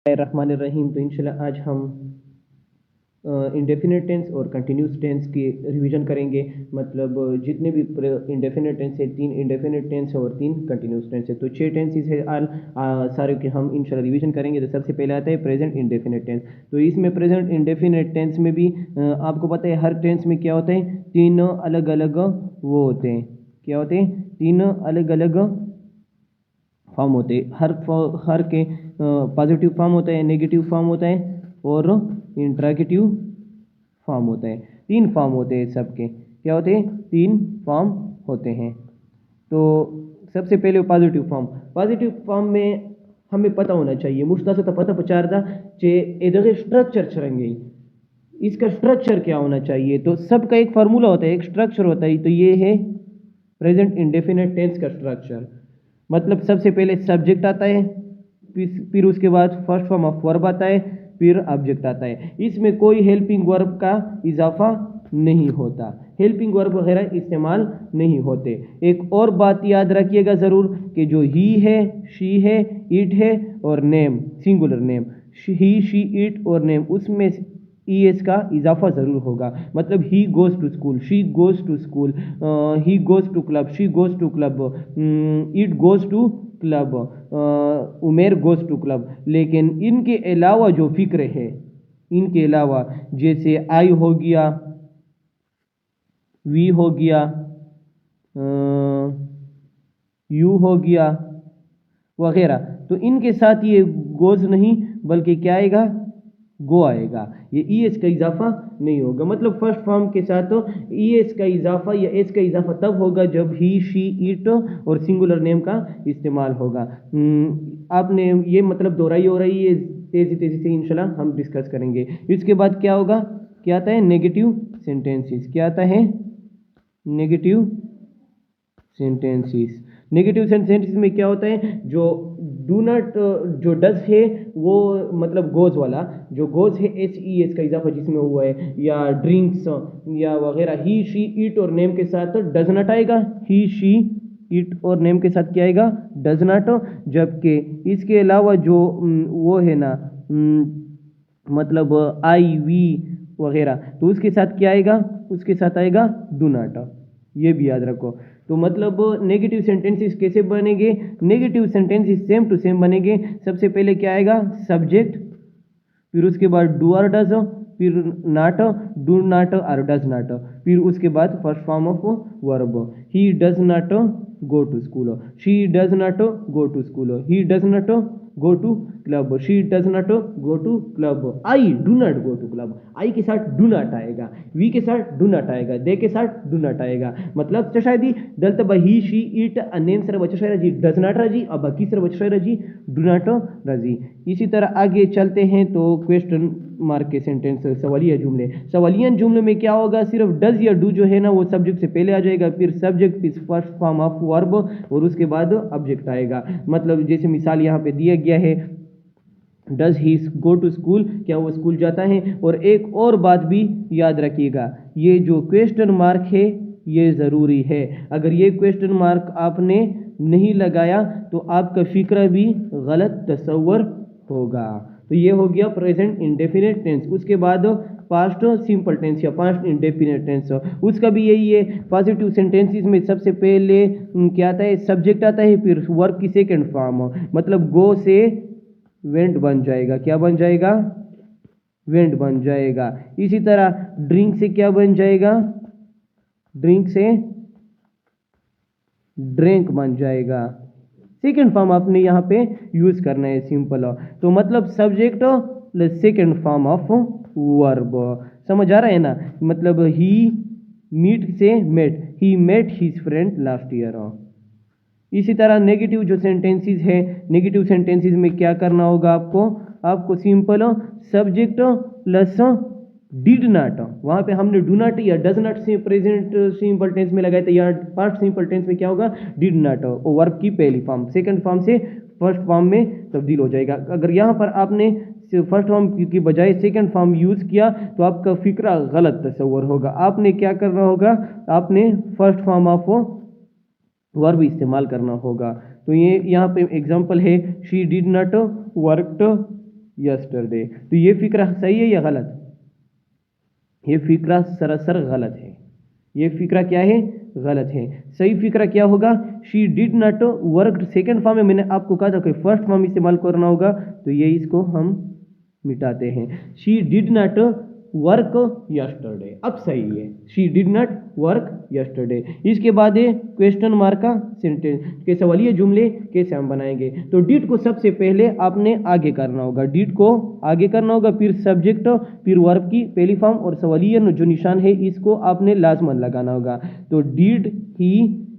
रहमान रहीम। तो इंशाल्लाह आज हम इंडेफिनिट टेंस और कंटिन्यूस टेंस की रिवीजन करेंगे। मतलब जितने भी इंडेफिनिट टेंस है, 3 इंडेफिनिट टेंस है और 3 कंटिन्यूस टेंस है। तो 6 टेंसेस है आल सारे के हम इंशाल्लाह रिवीजन करेंगे। तो सबसे पहले आता है प्रेजेंट इंडेफिनिट टेंस। तो इसमें प्रेजेंट इंडेफिनिट टेंस में भी आपको पता है हर टेंस में क्या होता है, 3 अलग अलग वो होते हैं। क्या होते हैं? 3 अलग अलग फॉर्म होते हैं। हर के पॉजिटिव फॉर्म होता है, नेगेटिव फॉर्म होता है और इंट्रागेटिव फॉर्म होता है। 3 फॉर्म होते हैं सबके। क्या होते हैं? 3 फॉर्म होते हैं। तो सबसे पहले पॉजिटिव फॉर्म। पॉजिटिव फॉर्म में हमें पता होना चाहिए, मुश्ता से तो पता पचार था चे इधर स्ट्रक्चर छरेंगे। इसका स्ट्रक्चर क्या होना चाहिए? तो सबका एक फार्मूला होता है, एक स्ट्रक्चर होता है। तो ये है प्रेजेंट इंडेफिनिट टेंस का स्ट्रक्चर। मतलब सबसे पहले सब्जेक्ट आता है, फिर उसके बाद फर्स्ट फॉर्म ऑफ वर्ब आता है, फिर ऑब्जेक्ट आता है। इसमें कोई हेल्पिंग वर्ब का इजाफा नहीं होता, हेल्पिंग वर्ब वगैरह इस्तेमाल नहीं होते। एक और बात याद रखिएगा ज़रूर कि जो ही है, शी है, इट है और name, singular name, he, she, it और नेम, उसमें ईएस का इजाफा ज़रूर होगा। मतलब he goes to school, she goes to school, he goes to club, she goes to club, it goes to club, Umer goes to club. लेकिन इनके अलावा जो फिक्र है, इनके अलावा जैसे आई हो गया, वी हो गया, यू हो गया वगैरह, तो इनके साथ ये गोज़ नहीं बल्कि क्या आएगा? गो आएगा। ये ई एस का इजाफा नहीं होगा। मतलब फर्स्ट फॉर्म के साथ तो ई एस का इजाफा या एस का इजाफा तब होगा जब ही, शी, इट और सिंगुलर नेम का इस्तेमाल होगा। आपने ये मतलब दोहराई हो रही है, तेज़ी तेज़ी से इंशाल्लाह हम डिस्कस करेंगे। इसके बाद क्या होगा? क्या आता है? Negative sentences. क्या आता है? Negative sentences. नेगेटिव सेंटेंसेस में क्या होता है? जो डू नॉट, जो डज है वो मतलब गोज वाला, जो गोज है एच ई एस का इजाफा जिसमें हुआ है, या ड्रिंक्स या वगैरह, ही, शी, इट और नेम के साथ डज नॉट आएगा। ही, शी, इट और नेम के साथ क्या आएगा? Does not. जबकि इसके अलावा जो वो है ना, मतलब आई, वी वगैरह, तो उसके साथ क्या आएगा? उसके साथ आएगा डू नॉट। ये भी याद रखो। तो मतलब नेगेटिव सेंटेंसेस कैसे बनेंगे? Negative sentences same to same बनेंगे। सबसे पहले क्या आएगा? सब्जेक्ट, फिर उसके बाद डू और डज, फिर नॉट, डू नॉट और डज नॉट, फिर उसके बाद first form of verb. He does not go to school, she does not go to school, he does not go to club, she does not go to club, I do not go to club. I के साथ do not आएगा, we के साथ do not आएगा, दे के साथ do not आएगा। मतलब चशायदी दलत ही, शी, इट नेम सर वचशाय रजी डज नॉट रजी, अब बाकी सर वचशाय रजी डू नॉट रजी। इसी तरह आगे चलते हैं तो क्वेश्चन मार्क के सेंटेंस, सवालिया जुमले। सवालिया जुमले में क्या होगा? सिर्फ डज या डू जो है ना वो सब्जेक्ट से पहले आ जाएगा, फिर सब्जेक्ट, फिर फर्स्ट फॉर्म ऑफ वर्ब और उसके बाद ऑब्जेक्ट आएगा। मतलब जैसे मिसाल यहाँ पे दिया गया है, does he go to school, क्या वो स्कूल जाता है? और एक और बात भी याद रखिएगा, ये जो क्वेश्चन मार्क है ये ज़रूरी है। अगर ये क्वेश्चन मार्क आपने नहीं लगाया तो आपका फिक्र भी गलत तस्वर होगा। तो ये हो गया प्रेजेंट इंडेफिनिट टेंस। उसके बाद पास्ट सिंपल टेंस या पास्ट इंडेफिनिट टेंस, उसका भी यही है। पॉजिटिव सेंटेंसेस में सबसे पहले क्या आता है? सब्जेक्ट आता है, फिर वर्ब की सेकंड फॉर्म, मतलब गो से वेंट बन जाएगा। क्या बन जाएगा? वेंट बन जाएगा। इसी तरह ड्रिंक से क्या बन जाएगा? ड्रिंक से ड्रिंक बन जाएगा। सेकेंड फॉर्म आपने यहाँ पे यूज करना है, सिंपल। तो मतलब subject plus second form of verb. समझ आ रहा है ना? मतलब ही मीट से met, he met his friend last year. इसी तरह नेगेटिव जो सेंटेंसेस है, नेगेटिव सेंटेंसेस में क्या करना होगा आपको? आपको simple subject plus did not, वहाँ पे हमने डू नॉट या डज नॉट से प्रेजेंट सिंपल टेंस में लगाए थे, या पास्ट सिंपल टेंस में क्या होगा? डिड नॉट, वर्ब की पहली फॉर्म सेकंड फॉर्म से फर्स्ट फॉर्म में तब्दील हो जाएगा। अगर यहाँ पर आपने फर्स्ट फॉर्म की बजाय सेकंड फॉर्म यूज़ किया तो आपका फिक्रा गलत तस्वर होगा। आपने क्या करना होगा? आपने फर्स्ट फॉर्म ऑफ वर्ब इस्तेमाल करना होगा। तो ये यहाँ पे एग्जांपल है, she did not worked yesterday. तो ये फिक्रा सही है या गलत? ये फिक्रा सरासर गलत है। ये फिक्रा क्या है? गलत है। सही फिक्रा क्या होगा? She did not work. Second form में मैंने आपको कहा था कि फर्स्ट फॉर्म इस्तेमाल करना होगा, तो ये इसको हम मिटाते हैं। She did not work yesterday, अब सही है। She did not work yesterday. इसके बाद है क्वेश्चन मार्क का सेंटेंस के सवालिए जुमले कैसे हम बनाएंगे। तो डिड को सबसे पहले आपने आगे करना होगा, डिड को आगे करना होगा, फिर सब्जेक्ट, फिर वर्ब की पहली फॉर्म और सवालिया जो निशान है इसको आपने लाजमन लगाना होगा। तो did he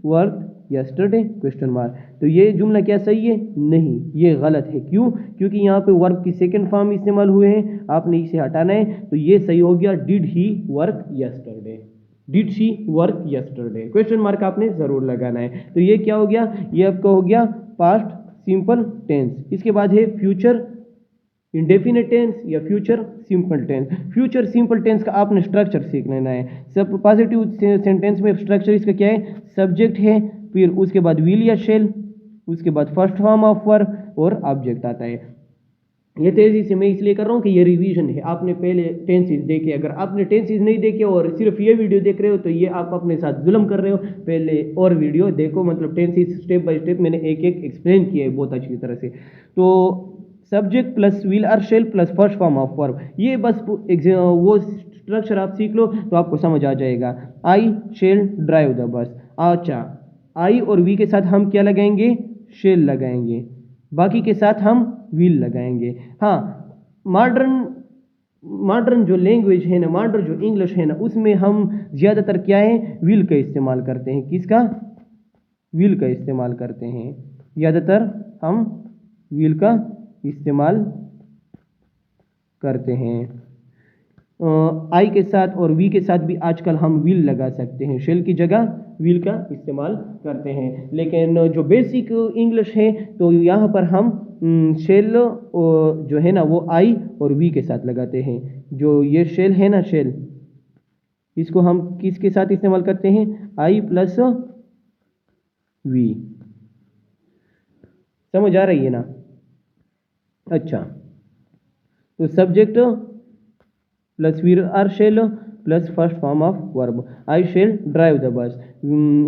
work yesterday question mark. तो ये जुमला क्या सही है? नहीं, ये गलत है। क्यों? क्योंकि यहाँ पे वर्ब की सेकंड फॉर्म इस्तेमाल हुए हैं, आपने इसे हटाना है। तो ये सही हो गया, did he work yesterday. Did she work yesterday, question mark आपने जरूर लगाना है। तो ये क्या हो गया? ये आपका हो गया पास्ट सिंपल टेंस। इसके बाद है फ्यूचर इंडेफिनिट टेंस या future simple tense. Future simple tense का आपने स्ट्रक्चर सीख लेना है। सब पॉजिटिव सेंटेंस में स्ट्रक्चर इसका क्या है? सब्जेक्ट है, फिर उसके बाद विल या शेल, उसके बाद फर्स्ट फॉर्म ऑफ वर्ब और ऑब्जेक्ट आता है। ये तेजी से मैं इसलिए कर रहा हूँ कि ये रिवीजन है, आपने पहले टेंसेस देखे। अगर आपने टेंसेस नहीं देखे और सिर्फ ये वीडियो देख रहे हो तो ये आप अपने साथ जुल्म कर रहे हो। पहले और वीडियो देखो, मतलब टेंसेस स्टेप बाय स्टेप मैंने एक एक एक्सप्लेन किया है बहुत अच्छी तरह से। तो सब्जेक्ट प्लस विल और shell plus first form of verb, ये बस वो स्ट्रक्चर आप सीख लो तो आपको समझ आ जाएगा। आई शेल ड्राइव द बस। अच्छा, आई और वी के साथ हम क्या लगाएंगे? शेल लगाएंगे, बाकी के साथ हम विल लगाएंगे। हाँ, मॉडर्न जो लैंग्वेज है ना, मॉडर्न जो इंग्लिश है ना, उसमें हम ज़्यादातर क्या है? विल का इस्तेमाल करते हैं। किसका? विल का इस्तेमाल करते हैं। ज़्यादातर हम विल का इस्तेमाल करते हैं। आई के साथ और वी के साथ भी आजकल हम विल लगा सकते हैं, शेल की जगह विल का इस्तेमाल करते हैं। लेकिन जो बेसिक इंग्लिश है तो यहाँ पर हम शेल जो है ना वो आई और वी के साथ लगाते हैं। जो ये शेल है ना, शेल, इसको हम किसके साथ इस्तेमाल करते हैं? I plus we. समझ आ रही है ना? अच्छा, तो subject plus will or shall plus first form of verb. I shall drive the bus,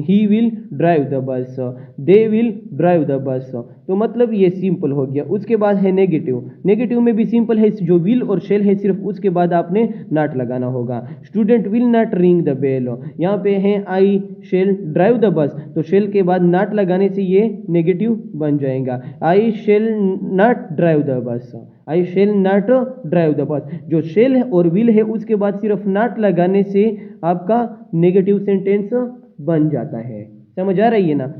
he will drive the बस, दे विल ड्राइव द बस। तो मतलब ये सिंपल हो गया। उसके बाद है नेगेटिव। नेगेटिव में भी सिंपल है, जो विल और शेल है सिर्फ उसके बाद आपने नॉट लगाना होगा। Student will not ring the bell, यहाँ पे है आई शेल ड्राइव द बस, तो शेल के बाद नॉट लगाने से ये नेगेटिव बन जाएगा। I shall not drive the बस, I shall not drive the बस। जो शेल और विल है उसके बाद सिर्फ नॉट लगाने से आपका नेगेटिव सेंटेंस बन जाता है। समझ आ रही है ना?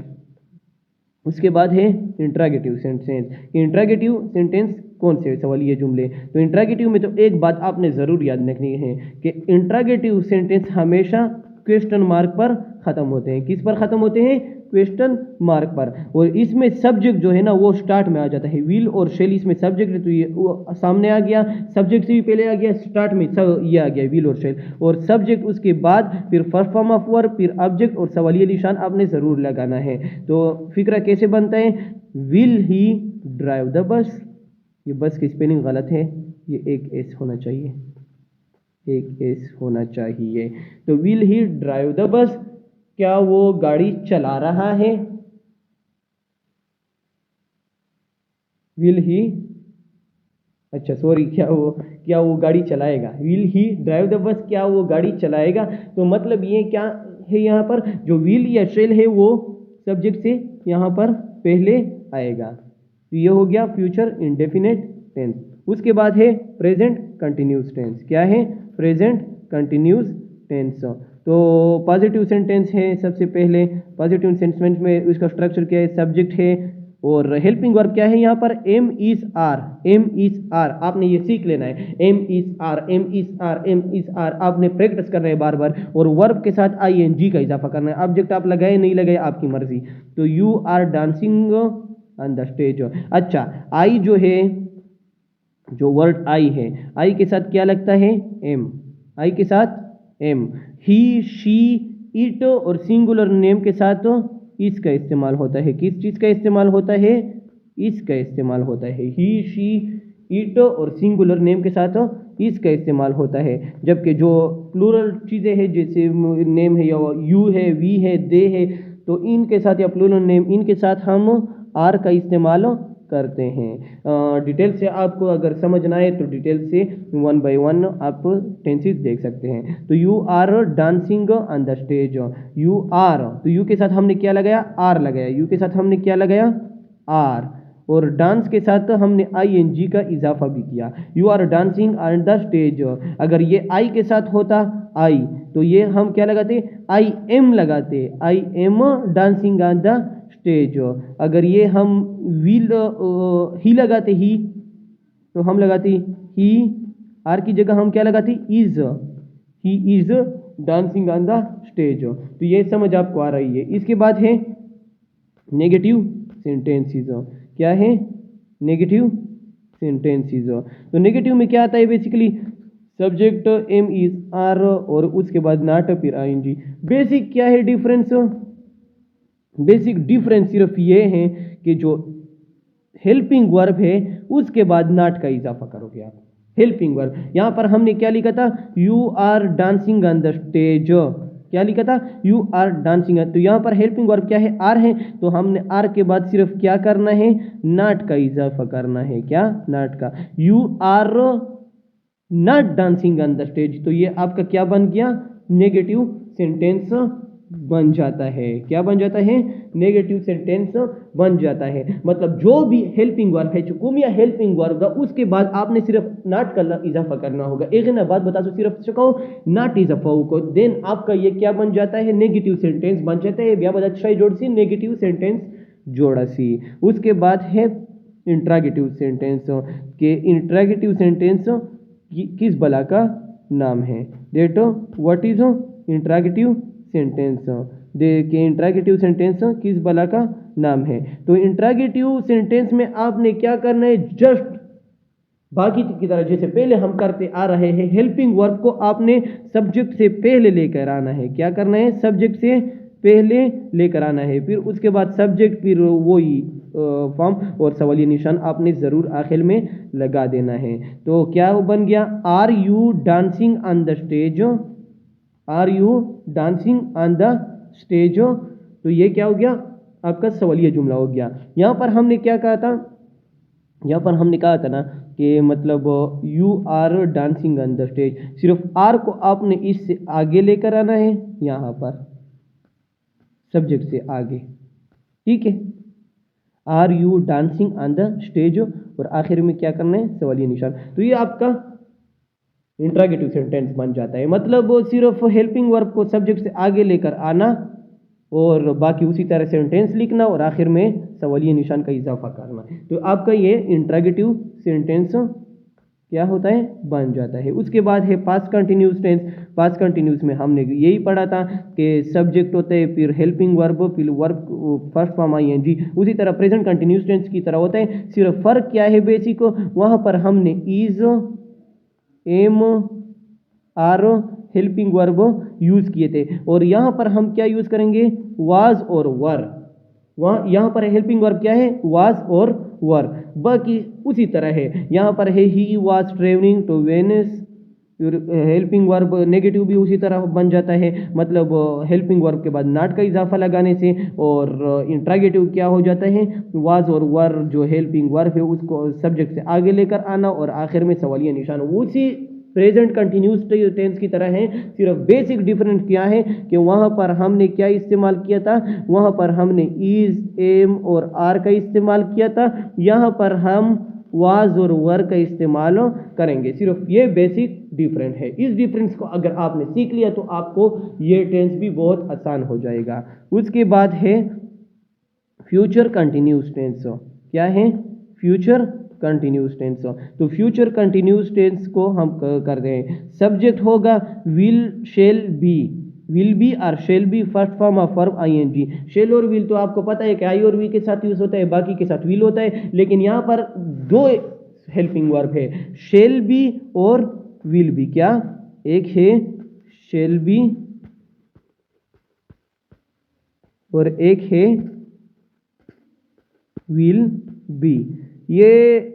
उसके बाद है इंट्रागेटिव सेंटेंस। इंट्रागेटिव सेंटेंस कौन से सवालिए जुमले? तो इंट्रागेटिव में तो एक बात आपने ज़रूर याद रखनी है कि इंट्रागेटिव सेंटेंस हमेशा क्वेश्चन मार्क पर ख़त्म होते हैं। किस पर ख़त्म होते हैं? क्वेश्चन मार्क पर। और इसमें सब्जेक्ट जो है ना वो स्टार्ट में आ जाता है। विल और शेल इसमें सब्जेक्ट है, तो ये वो सामने आ गया, सब्जेक्ट से भी पहले आ गया, स्टार्ट में सब ये आ गया विल और शेल, और सब्जेक्ट उसके बाद फिर फर्स्ट फॉर्म ऑफ वर्ब, फिर ऑब्जेक्ट और सवालिया निशान आपने ज़रूर लगाना है। तो फिक्रा कैसे बनता है? विल ही ड्राइव द बस। ये बस की स्पेलिंग गलत है, ये एक एस होना चाहिए, एक एस होना चाहिए। तो विल ही ड्राइव द बस, क्या वो गाड़ी चला रहा है? विल ही, अच्छा सॉरी, क्या वो गाड़ी चलाएगा? विल ही ड्राइव द बस, क्या वो गाड़ी चलाएगा? तो मतलब ये क्या है, यहाँ पर जो विल या शेल है वो सब्जेक्ट से यहाँ पर पहले आएगा। तो ये हो गया फ्यूचर इंडेफिनिट टेंस। उसके बाद है प्रेजेंट कंटिन्यूस टेंस। क्या है? Present continuous tense. तो पॉजिटिव सेंटेंस है सबसे पहले। पॉजिटिव सेंटेंस में उसका स्ट्रक्चर क्या है? सब्जेक्ट है और हेल्पिंग वर्ब क्या है यहाँ पर? Am is are, am is are, आपने ये सीख लेना है। Am is are, am is are, am is are, आपने प्रैक्टिस करना है बार बार। और वर्ब के साथ आई एन जी का इजाफा करना है। ऑब्जेक्ट आप लगाए नहीं लगाए आपकी मर्जी। तो you are dancing on the stage. अच्छा, आई जो है, जो वर्ड आई है, आई के साथ क्या लगता है? एम, आई के साथ एम। ही शी इट और सिंगुलर नेम के साथ इसका इस्तेमाल होता है। किस चीज़ का इस्तेमाल होता है? इसका इस्तेमाल होता है। ही शी इट और सिंगुलर नेम के साथ इस का इस्तेमाल होता है, जबकि जो प्लूरल चीज़ें हैं जैसे नेम है या यू है, वी है, दे है, तो इनके साथ या प्लूरल नेम इनके साथ हम आर का इस्तेमाल करते हैं। डिटेल से आपको अगर समझना है तो डिटेल से वन बाय वन आप टेंसेस देख सकते हैं। तो you are dancing on the stage, you are, तो यू के साथ हमने क्या लगाया, आर लगाया, यू के साथ हमने क्या लगाया, आर, और डांस के साथ हमने आई एन जी का इजाफा भी किया, you are dancing on the stage. अगर ये आई के साथ होता आई, तो ये हम क्या लगाते, आई एम लगाते, I am dancing on the stage. अगर ये हम विल ही लगाते, ही, तो हम लगाते ही, आर की जगह हम क्या लगाते, is, he is dancing on the stage. तो ये समझ आपको आ रही है। इसके बाद है नेगेटिव सेंटेंसेस। क्या है, नेगेटिव सेंटेंसेस। तो नेगेटिव में क्या आता है, basically subject am is are और उसके बाद नॉट फिर आईएनजी। बेसिक क्या है डिफरेंस, बेसिक डिफरेंस सिर्फ ये है कि जो हेल्पिंग वर्ब है उसके बाद नॉट का इजाफा करोगे आप। हेल्पिंग वर्ब यहां पर हमने क्या लिखा था, you are dancing on the stage, क्या लिखा था, यू आर डांसिंग, तो यहां पर हेल्पिंग वर्ब क्या है, आर है, तो हमने आर के बाद सिर्फ क्या करना है, नॉट का इजाफा करना है, क्या, नॉट का। You are not dancing on the stage, तो ये आपका क्या बन गया, नेगेटिव सेंटेंस बन जाता है। क्या बन जाता है, नेगेटिव सेंटेंस बन जाता है। मतलब जो भी हेल्पिंग वर्ब है, चुकुम या हेल्पिंग वर्ब का, उसके बाद आपने सिर्फ नॉट का इजाफा करना होगा। एक ना बात बता दो, सिर्फ सको नॉट इजाफा को, देन आपका ये क्या बन जाता है, नेगेटिव सेंटेंस बन जाता है। ब्या बजा शाही जोड़ सी नेगेटिव सेंटेंस जोड़ा सी। उसके बाद है इंट्रागेटिव सेंटेंस, के इंट्रागेटिव सेंटेंस किस बला का नाम है, that what is interrogative sentence, के इंट्रागेटिव सेंटेंस किस बला का नाम है। तो इंट्रागेटिव सेंटेंस में आपने क्या करना है, जस्ट बाकी की तरह जैसे पहले हम करते आ रहे हैं, हेल्पिंग वर्ब को आपने सब्जेक्ट से पहले लेकर आना है। क्या करना है, सब्जेक्ट से पहले लेकर आना है, फिर उसके बाद सब्जेक्ट, फिर वही फॉर्म और सवालिया निशान आपने जरूर आखिर में लगा देना है। तो क्या बन गया, are you dancing on the stage, are you dancing on the stage. तो ये क्या हो गया, आपका सवालिया जुमला हो गया। यहां पर हमने क्या कहा था, यहाँ पर हमने कहा था ना कि मतलब you are dancing on the stage, सिर्फ आर को आपने इससे आगे लेकर आना है, यहाँ पर सब्जेक्ट से आगे, ठीक है, are you dancing on the stage, और आखिर में क्या करना है, सवालिया निशान। तो ये आपका इंट्रागेटिव सेंटेंस बन जाता है। मतलब सिर्फ हेल्पिंग वर्ब को सब्जेक्ट से आगे लेकर आना और बाकी उसी तरह सेंटेंस लिखना और आखिर में सवालिया निशान का इजाफा करना। तो आपका ये इंट्रागेटिव सेंटेंस क्या होता है, बन जाता है। उसके बाद है past continuous tense. Past continuous में हमने यही पढ़ा था कि सब्जेक्ट होता है, फिर हेल्पिंग वर्ब, फिर वर्ब फर्स्ट फॉर्म आईएनजी। उसी तरह प्रेजेंट कंटिन्यूस टेंस की तरह होता है, सिर्फ फर्क क्या है बेसिक, वहां पर हमने is, am, are helping verb use किए थे, और यहां पर हम क्या यूज करेंगे, वाज और वर। वहां यहां पर हेल्पिंग वर्ब क्या है, वाज और वर, बाकी उसी तरह है। यहां पर है he was travelling to Venice, helping verb negative भी उसी तरह बन जाता है। मतलब हेल्पिंग वर्ब के बाद नॉट का इजाफा लगाने से, और इंट्रागेटिव क्या हो जाता है, वाज और वर जो हेल्पिंग वर्ब है उसको सब्जेक्ट से आगे लेकर आना और आखिर में सवालिया निशान उसी प्रेजेंट कंटिन्यूस टेंस की तरह है। सिर्फ बेसिक डिफरेंस क्या है कि वहां पर हमने क्या इस्तेमाल किया था, वहां पर हमने इज, एम और आर का इस्तेमाल किया था, यहां पर हम वाज और वर का इस्तेमाल करेंगे। सिर्फ ये बेसिक डिफरेंस है। इस डिफरेंस को अगर आपने सीख लिया तो आपको ये टेंस भी बहुत आसान हो जाएगा। उसके बाद है फ्यूचर कंटिन्यूस टेंस। क्या है, फ्यूचर कंटिन्यूस टेंस। तो फ्यूचर कंटिन्यूस टेंस को हम कर रहे हैं, सब्जेक्ट होगा will, shall be, will be और shall be first form of verb ING. Shall और विल तो आपको पता है कि आई और वी के साथ यूज होता है, बाकी के साथ विल होता है, लेकिन यहां पर दो हेल्पिंग वर्ब है, शेल बी और विल बी। क्या, एक है शेल बी और एक है विल बी। ये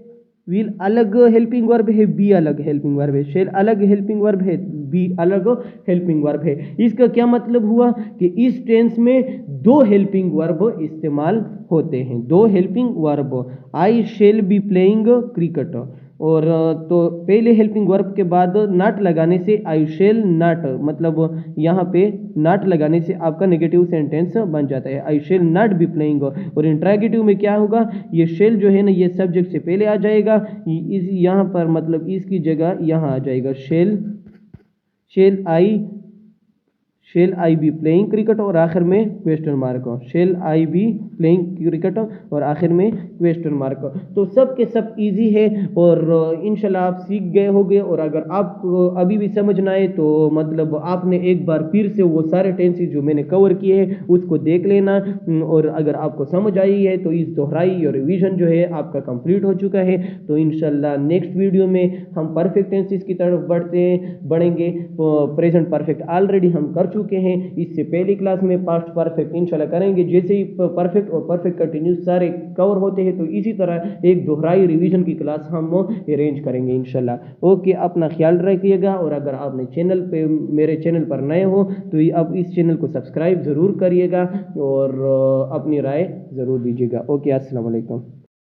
विल अलग हेल्पिंग वर्ब है, बी अलग हेल्पिंग वर्ब है, शेल अलग हेल्पिंग वर्ब है, बी अलग हेल्पिंग वर्ब है। इसका क्या मतलब हुआ कि इस टेंस में दो हेल्पिंग वर्ब इस्तेमाल होते हैं, दो helping verb. I shall be playing cricket, और तो पहले हेल्पिंग वर्ब के बाद नॉट लगाने से आई शेल नॉट, मतलब यहाँ पे नॉट लगाने से आपका नेगेटिव सेंटेंस बन जाता है, I shall not be playing. और इंट्रैगेटिव में क्या होगा, ये शेल जो है ना ये सब्जेक्ट से पहले आ जाएगा, इस यहाँ पर मतलब इसकी जगह यहाँ आ जाएगा shall, shall I, shall I be playing cricket, और आखिर में question mark, shall I be playing cricket और आखिर में क्वेश्चन मार्क। तो सब के सब इजी है, और इंशाल्लाह आप सीख गए होंगे। और अगर आप अभी भी समझ ना आए तो मतलब आपने एक बार फिर से वो सारे टेंसेस जो मैंने कवर किए हैं उसको देख लेना, और अगर आपको समझ आई है तो इस दोहराई और रिवीजन जो है आपका कंप्लीट हो चुका है। तो इंशाल्लाह नेक्स्ट वीडियो में हम परफेक्ट टेंसेस की तरफ बढ़ेंगे। प्रेजेंट परफेक्ट ऑलरेडी हम कर चुके हैं, इससे पहली क्लास में पास्ट परफेक्ट इंशाल्लाह करेंगे। जैसे ही परफेक्ट और परफेक्ट कंटिन्यूस सारे कवर होते हैं तो इसी तरह एक दोहराई रिवीजन की क्लास हम अरेंज करेंगे इंशाल्लाह। ओके, अपना ख्याल रखिएगा, और अगर आपने चैनल पे मेरे चैनल पर नए हो तो अब इस चैनल को सब्सक्राइब ज़रूर करिएगा, और अपनी राय ज़रूर दीजिएगा। ओके, अस्सलाम वालेकुम।